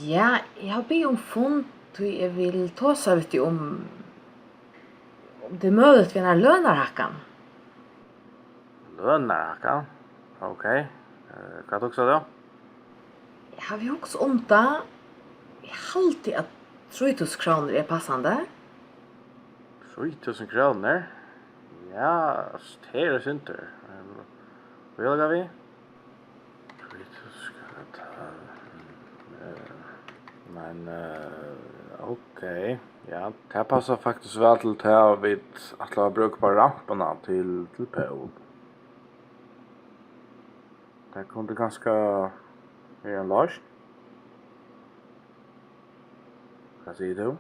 Ja, jeg har bedt om fund, og jeg vil ta seg litt om det er mulig vi har lønarhakkan. Lønarhakkan? Ok. Hva tukser du? Jeg har vi også om det. Jeg halte at 3000 kroner er passande. 3000 kroner? Ja, det er synter. Hva gjør vi? 3000 kroner. Men, ok. Ja, det passer faktisk vel til det vi atla bruker på rampene til Pål. Det kunde ganska være en løsning. Hva sier du?